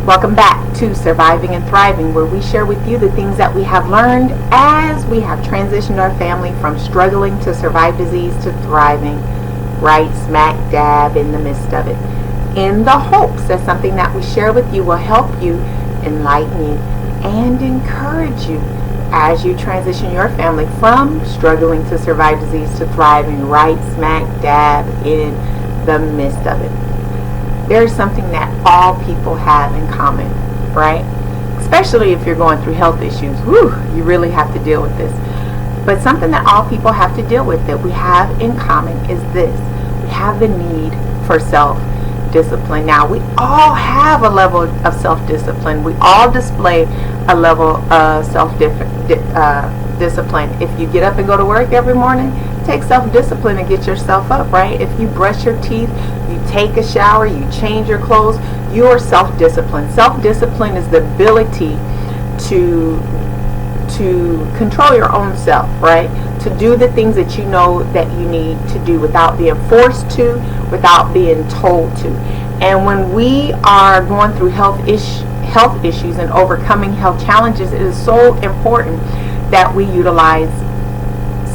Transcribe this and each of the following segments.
Welcome back to Surviving and Thriving, where we share with you the things that we have learned as we have transitioned our family from struggling to survive disease to thriving, right smack dab in the midst of it, in the hopes that something that we share with you will help you, enlighten you, and encourage you as you transition your family from struggling to survive disease to thriving, right smack dab in the midst of it. There's something that all people have in common, right? Especially if you're going through health issues. You really have to deal with this. But something that all people have to deal with that we have in common is this. We have the need for self-discipline. Now, we all have a level of self-discipline. We all display a level of self-discipline. If you get up and go to work every morning, take self-discipline to get yourself up, right? If you brush your teeth, you take a shower, you change your clothes, you are self-disciplined. Self-discipline is the ability to control your own self, right? To do the things that you know that you need to do without being forced to, without being told to. And when we are going through health issues and overcoming health challenges, it is so important that we utilize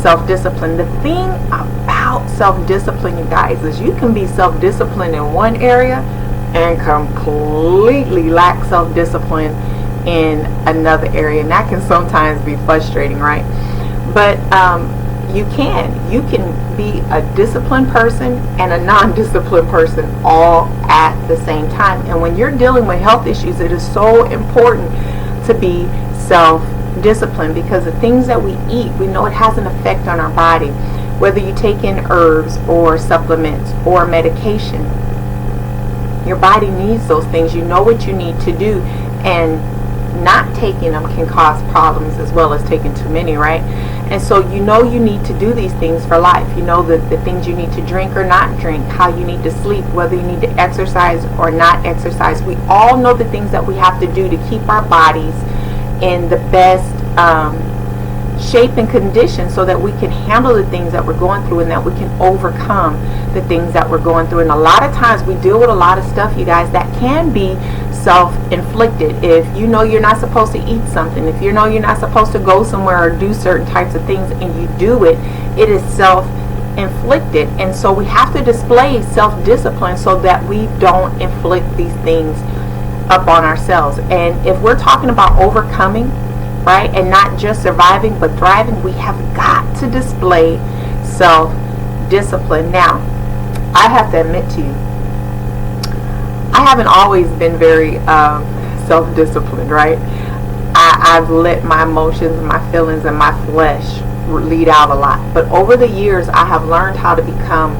self-discipline. The thing about self-discipline, you guys, is you can be self-disciplined in one area and completely lack self-discipline in another area, and that can sometimes be frustrating, right? But you can be a disciplined person and a non-disciplined person all at the same time. And when you're dealing with health issues, it is so important to be self-disciplined, because the things that we eat, we know it has an effect on our body. Whether you take in herbs or supplements or medication, your body needs those things. You know what you need to do, and not taking them can cause problems as well as taking too many, right? And so you know you need to do these things for life. You know the things you need to drink or not drink, how you need to sleep, whether you need to exercise or not exercise. We all know the things that we have to do to keep our bodies in the best shape and condition so that we can handle the things that we're going through and that we can overcome the things that we're going through. And a lot of times we deal with a lot of stuff, you guys, that can be self-inflicted. If you know you're not supposed to eat something, if you know you're not supposed to go somewhere or do certain types of things and you do it, it is self-inflicted. And so we have to display self-discipline so that we don't inflict these things up on ourselves. And if we're talking about overcoming, right, and not just surviving but thriving, we have got to display self-discipline. Now, I have to admit to you, I haven't always been very self-disciplined, right? I've let my emotions, my feelings, and my flesh lead out a lot. But over the years, I have learned how to become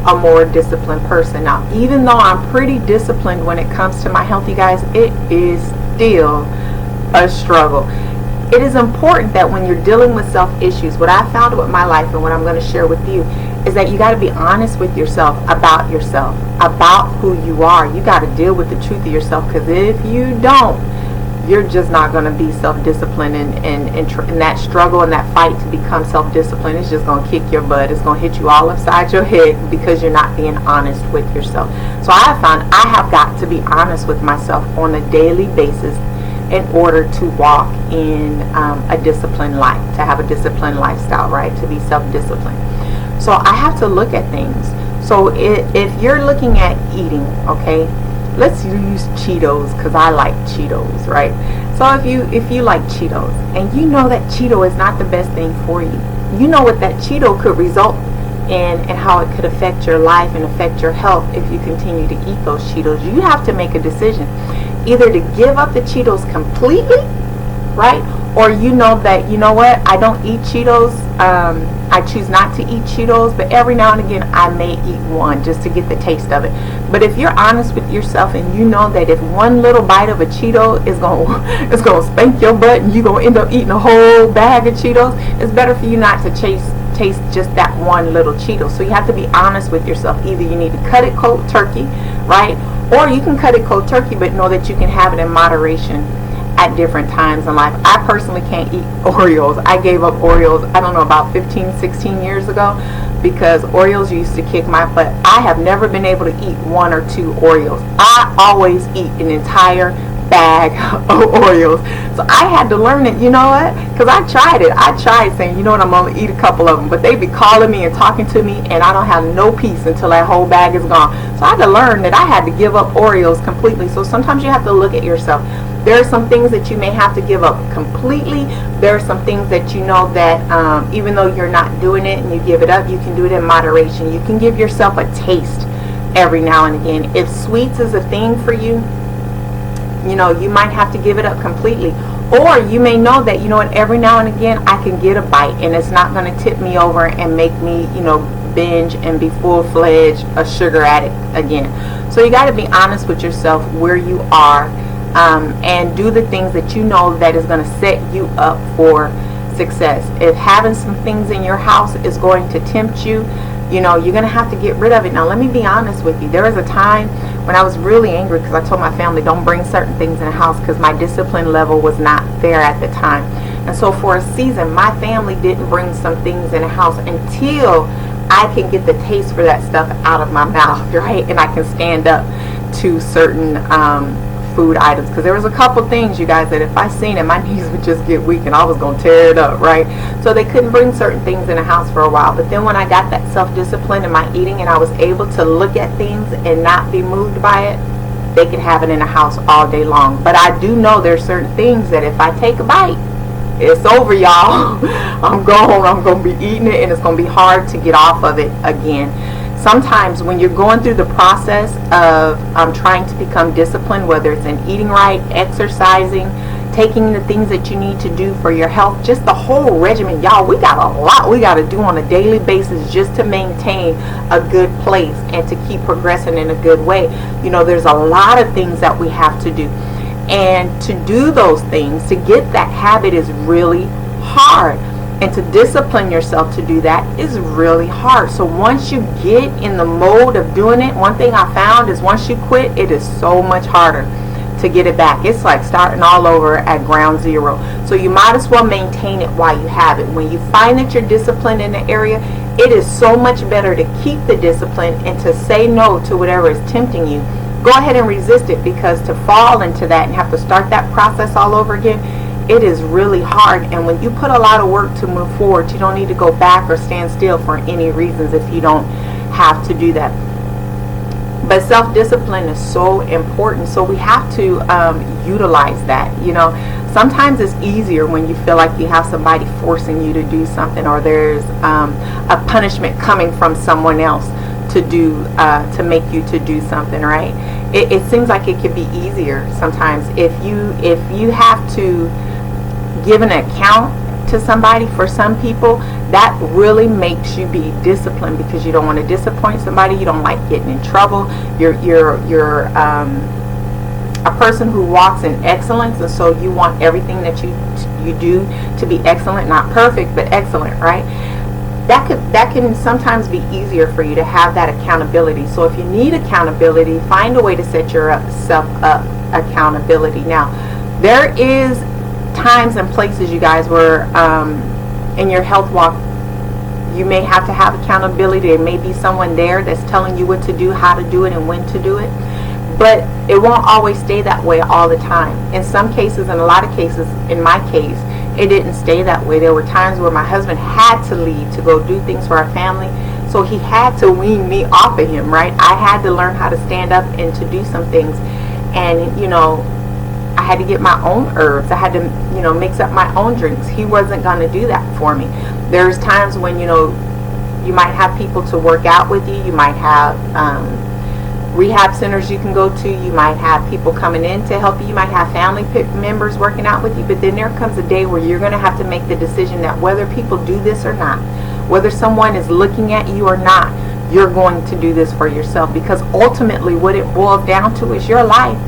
a more disciplined person. Now, even though I'm pretty disciplined when it comes to my health, you guys, it is still a struggle. It is important that when you're dealing with self-issues, what I found with my life and what I'm going to share with you is that you got to be honest with yourself, about who you are. You got to deal with the truth of yourself, because if you don't, you're just not going to be self-disciplined, and that struggle and that fight to become self-disciplined is just going to kick your butt. It's going to hit you all upside your head because you're not being honest with yourself. So I have found I have got to be honest with myself on a daily basis in order to walk in a disciplined life, to have a disciplined lifestyle, right? To be self-disciplined. So I have to look at things. So if you're looking at eating, okay, let's use Cheetos, because I like Cheetos, right? So if you like Cheetos and you know that Cheeto is not the best thing for you, you know what that Cheeto could result in and how it could affect your life and affect your health if you continue to eat those Cheetos. You have to make a decision, either to give up the Cheetos completely, right? Or you know that, you know what, I don't eat Cheetos, I choose not to eat Cheetos, but every now and again I may eat one just to get the taste of it. But if you're honest with yourself and you know that if one little bite of a Cheeto is it's gonna spank your butt and you're gonna end up eating a whole bag of Cheetos, it's better for you not to taste just that one little Cheeto. So you have to be honest with yourself. Either you need to cut it cold turkey, right? Or you can cut it cold turkey but know that you can have it in moderation at different times in life. I personally can't eat Oreos. I gave up Oreos, I don't know, about 15, 16 years ago, because Oreos used to kick my butt. I have never been able to eat one or two Oreos. I always eat an entire bag of Oreos. So I had to learn it, you know what? Because I tried it. I tried saying, you know what, I'm going to eat a couple of them. But they be calling me and talking to me, and I don't have no peace until that whole bag is gone. So I had to learn that I had to give up Oreos completely. So sometimes you have to look at yourself. There are some things that you may have to give up completely. There are some things that you know that even though you're not doing it and you give it up, you can do it in moderation. You can give yourself a taste every now and again. If sweets is a thing for you, you know, you might have to give it up completely. Or you may know that, you know what, every now and again I can get a bite and it's not going to tip me over and make me, you know, binge and be full-fledged a sugar addict again. So you got to be honest with yourself where you are, and do the things that you know that is going to set you up for success. If having some things in your house is going to tempt you, you know, you're going to have to get rid of it. Now, let me be honest with you. There was a time when I was really angry because I told my family don't bring certain things in the house because my discipline level was not there at the time. And so for a season, my family didn't bring some things in the house until I can get the taste for that stuff out of my mouth, right? And I can stand up to certain food items, because there was a couple things, you guys, that if I seen it, my knees would just get weak and I was going to tear it up, right? So they couldn't bring certain things in the house for a while. But then when I got that self-discipline in my eating and I was able to look at things and not be moved by it, they could have it in the house all day long. But I do know there's certain things that if I take a bite, it's over, y'all. I'm going to be eating it and it's going to be hard to get off of it again. Sometimes when you're going through the process of trying to become disciplined, whether it's in eating right, exercising, taking the things that you need to do for your health, just the whole regimen, y'all, we got a lot we got to do on a daily basis just to maintain a good place and to keep progressing in a good way. You know, there's a lot of things that we have to do. And to do those things, to get that habit is really hard. And to discipline yourself to do that is really hard. So once you get in the mode of doing it, one thing I found is once you quit, it is so much harder to get it back. It's like starting all over at ground zero. So you might as well maintain it while you have it. When you find that you're disciplined in the area, it is so much better to keep the discipline and to say no to whatever is tempting you. Go ahead and resist it, because to fall into that and have to start that process all over again, it is really hard. And when you put a lot of work to move forward, you don't need to go back or stand still for any reasons if you don't have to do that. But self-discipline is so important, so we have to utilize that. You know, sometimes it's easier when you feel like you have somebody forcing you to do something, or there's a punishment coming from someone else to make you to do something, right? It seems like it could be easier sometimes if you have to give an account to somebody. For some people, that really makes you be disciplined, because you don't want to disappoint somebody. You don't like getting in trouble. You're a person who walks in excellence, and so you want everything that you do to be excellent, not perfect, but excellent, right? That can sometimes be easier for you to have that accountability. So if you need accountability, find a way to set yourself up accountability. Now, there is times and places, you guys, where in your health walk you may have to have accountability. There may be someone there that's telling you what to do, how to do it, and when to do it. But it won't always stay that way all the time. In some cases, in a lot of cases, in my case, it didn't stay that way. There were times where my husband had to leave to go do things for our family, so he had to wean me off of him, right? I had to learn how to stand up and to do some things. And, you know, I had to get my own herbs. I had to, you know, mix up my own drinks. He wasn't going to do that for me. There's times when, you know, you might have people to work out with you. You might have rehab centers you can go to. You might have people coming in to help you. You might have family members working out with you. But then there comes a day where you're going to have to make the decision that whether people do this or not, whether someone is looking at you or not, you're going to do this for yourself. Because ultimately what it boils down to is your life.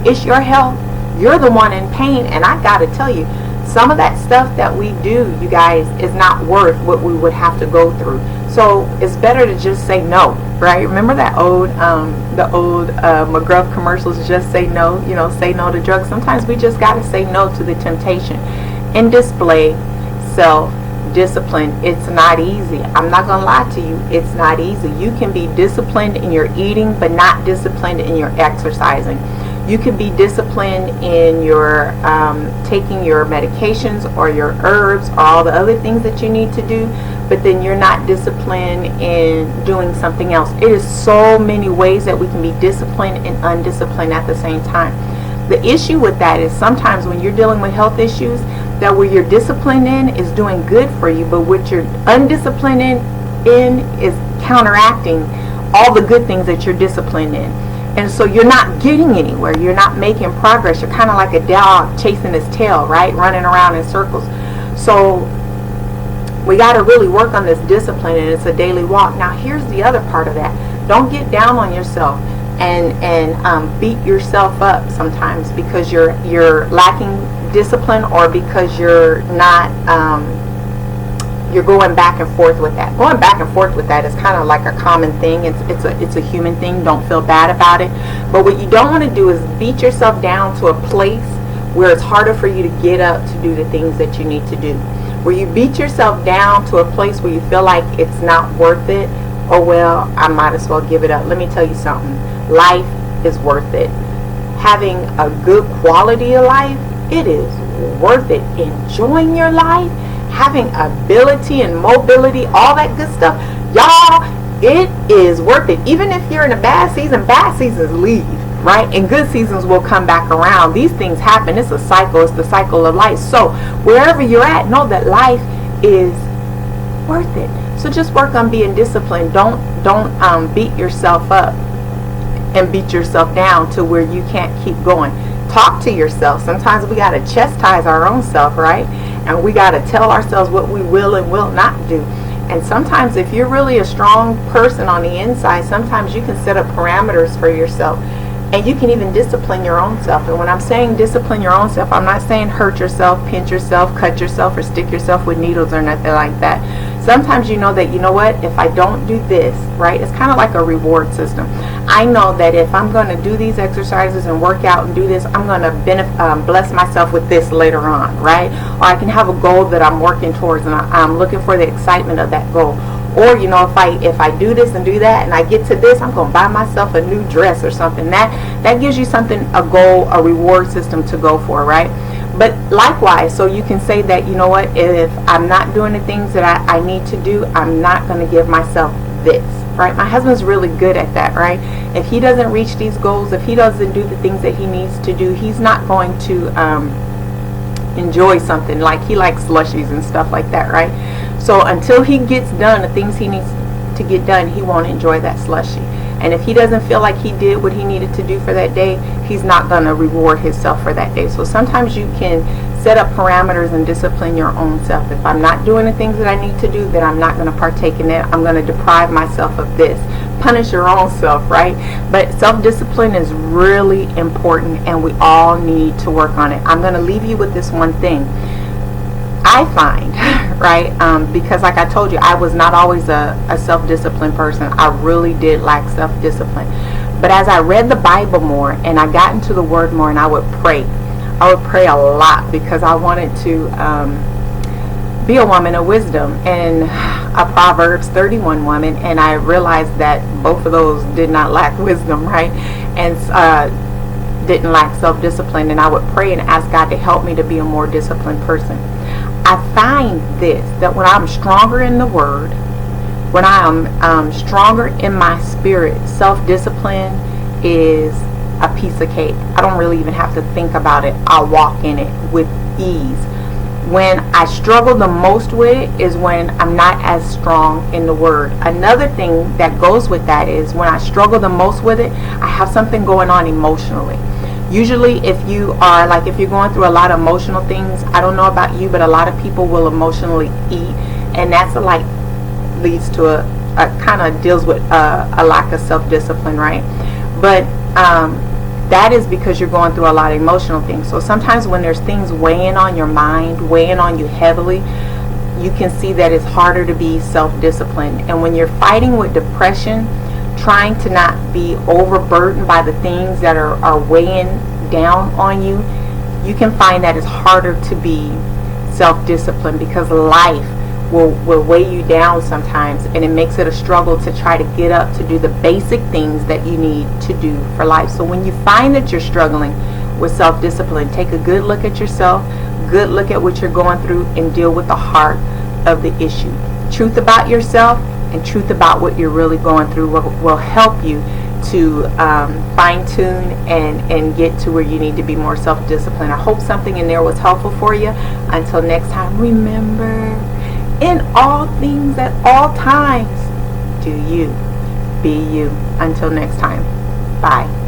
It's your health. You're the one in pain. And I got to tell you, some of that stuff that we do, you guys, is not worth what we would have to go through. So it's better to just say no, right? Remember that old McGruff commercials, just say no, you know, say no to drugs. Sometimes we just got to say no to the temptation and display self-discipline. It's not easy. I'm not going to lie to you. It's not easy. You can be disciplined in your eating, but not disciplined in your exercising. You can be disciplined in your taking your medications or your herbs or all the other things that you need to do, but then you're not disciplined in doing something else. It is so many ways that we can be disciplined and undisciplined at the same time. The issue with that is sometimes when you're dealing with health issues, that what you're disciplined in is doing good for you, but what you're undisciplined in is counteracting all the good things that you're disciplined in. And so you're not getting anywhere. You're not making progress. You're kind of like a dog chasing his tail, right? Running around in circles. So we got to really work on this discipline, and it's a daily walk. Now, here's the other part of that. Don't get down on yourself and beat yourself up sometimes because you're lacking discipline, or because you're not you're going back and forth with that. Going back and forth with that is kind of like a common thing. It's a human thing. Don't feel bad about it. But what you don't want to do is beat yourself down to a place where it's harder for you to get up to do the things that you need to do. Where you beat yourself down to a place where you feel like it's not worth it. Oh well, I might as well give it up. Let me tell you something. Life is worth it. Having a good quality of life, it is worth it. Enjoying your life, having ability and mobility, all that good stuff, y'all, it is worth it. Even if you're in a bad seasons leave, right? And good seasons will come back around. These things happen. It's a cycle. It's the cycle of life. So wherever you're at, know that life is worth it. So just work on being disciplined. Don't beat yourself up and beat yourself down to where you can't keep going. Talk to yourself. Sometimes we got to chastise our own self, right? And we got to tell ourselves what we will and will not do. And sometimes if you're really a strong person on the inside, sometimes you can set up parameters for yourself. And you can even discipline your own self. And when I'm saying discipline your own self, I'm not saying hurt yourself, pinch yourself, cut yourself, or stick yourself with needles or nothing like that. Sometimes you know that, you know what, if I don't do this, right, it's kind of like a reward system. I know that if I'm going to do these exercises and work out and do this, I'm going to bless myself with this later on, right? Or I can have a goal that I'm working towards and I'm looking for the excitement of that goal. Or, you know, if I do this and do that and I get to this, I'm going to buy myself a new dress or something. That gives you something, a goal, a reward system to go for, right? But likewise, so you can say that, you know what, if I'm not doing the things that I need to do, I'm not going to give myself this, right? My husband's really good at that, right? If he doesn't reach these goals, if he doesn't do the things that he needs to do, he's not going to enjoy something. Like he likes slushies and stuff like that, right? So until he gets done the things he needs to get done, he won't enjoy that slushie. And if he doesn't feel like he did what he needed to do for that day, he's not going to reward himself for that day. So sometimes you can set up parameters and discipline your own self. If I'm not doing the things that I need to do, then I'm not going to partake in it. I'm going to deprive myself of this. Punish your own self, right? But self-discipline is really important, and we all need to work on it. I'm going to leave you with this one thing. I find, right, because like I told you, I was not always a self-disciplined person. I really did lack self-discipline. But as I read the Bible more and I got into the Word more and I would pray a lot because I wanted to be a woman of wisdom and a Proverbs 31 woman, and I realized that both of those did not lack wisdom, right, and didn't lack self-discipline. And I would pray and ask God to help me to be a more disciplined person. I find this, that when I'm stronger in the Word, when I am stronger in my spirit, self-discipline is a piece of cake. I don't really even have to think about it. I'll walk in it with ease. When I struggle the most with it is when I'm not as strong in the Word. Another thing that goes with that is when I struggle the most with it, I have something going on emotionally. Usually if you're going through a lot of emotional things, I don't know about you, but a lot of people will emotionally eat, and that's leads to a kind of deals with a lack of self-discipline, right? But that is because you're going through a lot of emotional things. So sometimes when there's things weighing on your mind, weighing on you heavily, you can see that it's harder to be self-disciplined. And when you're fighting with depression, trying to not be overburdened by the things that are weighing down on you, you can find that it's harder to be self-disciplined because life will weigh you down sometimes, and it makes it a struggle to try to get up to do the basic things that you need to do for life. So when you find that you're struggling with self-discipline, take a good look at yourself, good look at what you're going through, and deal with the heart of the issue. Truth about yourself and truth about what you're really going through will help you to fine-tune and get to where you need to be more self-disciplined. I hope something in there was helpful for you. Until next time, remember, in all things at all times, do you be you. Until next time, bye.